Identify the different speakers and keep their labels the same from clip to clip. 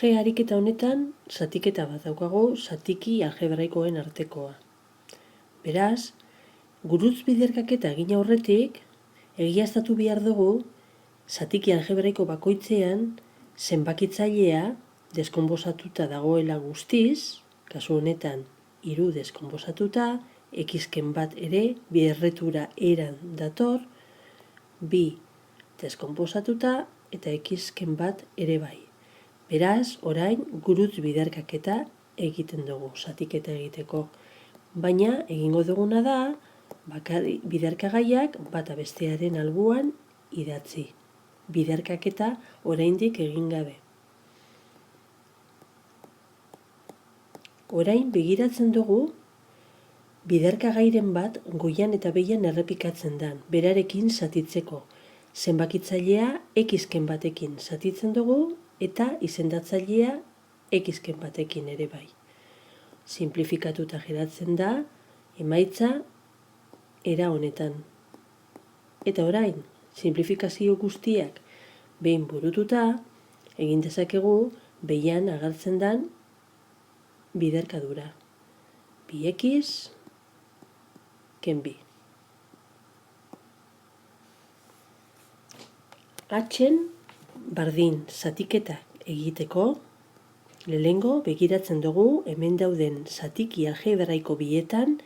Speaker 1: G ariketa honetan zatiketa bat daukagu zatiki algebraikoen artekoa. Beraz, gurutz biderkaketa egin aurretik, egiaztatu behar dugu zatiki algebraiko bakoitzean zenbakitzailea deskonposatuta dagoela guztiz, kasu honetan 3 deskonposatuta, x-ken bat ere bi erretura eran dator, 2 deskonposatuta eta x-ken bat ere bai. Beraz, orain gurutz biderkaketa egiten dugu zatiketa egiteko. Baina egingo duguna da biderkagaiak bata bestearen alboan idatzi. Biderkaketa oraindik egin gabe. Orain begiratzen dugu biderkagairen bat goian eta behian errepikatzen dan, berarekin zatitzeko. Zenbakitzailea x-ken batekin zatitzen dugu eta izendatzailea x-ken batekin ere bai. Simplifikatuta geratzen da emaitza era honetan. Eta orain, simplifikazio guztiak behin burututa, egin dezakegu behian agertzen den biderkadura. 2x ken 2. Hatxen bardin zatiketa egiteko, lehengo begiratzen dugu hemen dauden zatiki algebraiko bietan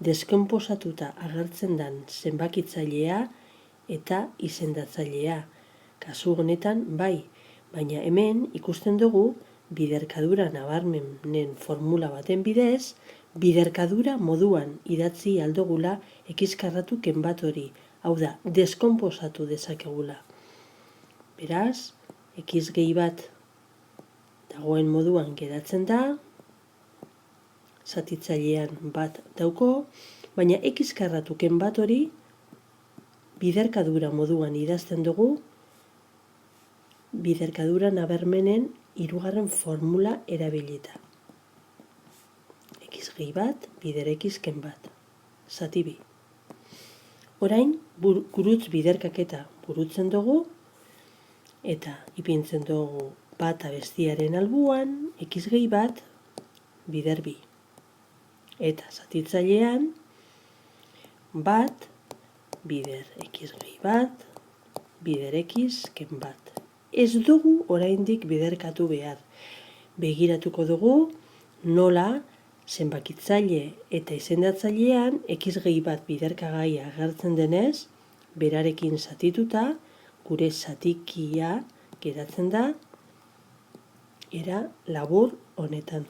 Speaker 1: deskonposatuta agertzen den zenbakitzailea eta izendatzailea. Kasu honetan bai, baina hemen ikusten dugu biderkadura nabarmenen formula baten bidez, biderkadura moduan idatzi aldogula x-karratu ken bat hori, hau da, deskonposatu dezakegula. Beraz, x gehi bat dagoen moduan geratzen da, zatitzailean bat dauko, baina x-karratu ken bat hori biderkadura moduan idazten dugu, biderkadura nabarmenen 3. formula erabilita. X gehi bat, bider x ken bat. Zati bi. Orain, gurutz biderkaketa burutzen dugu, eta ipintzen dugu bata bestiaren alboan, x gehi bat, bider bi. Eta zatitzailean, bat, bider x gehi bat, bider x ken bat. Ez dugu oraindik biderkatu behar. Begiratuko dugu nola zenbakitzaile eta izendatzailean x gehi bat biderkagaia agertzen denez, berarekin zatituta, gure zatikia geratzen da, era labur honetan.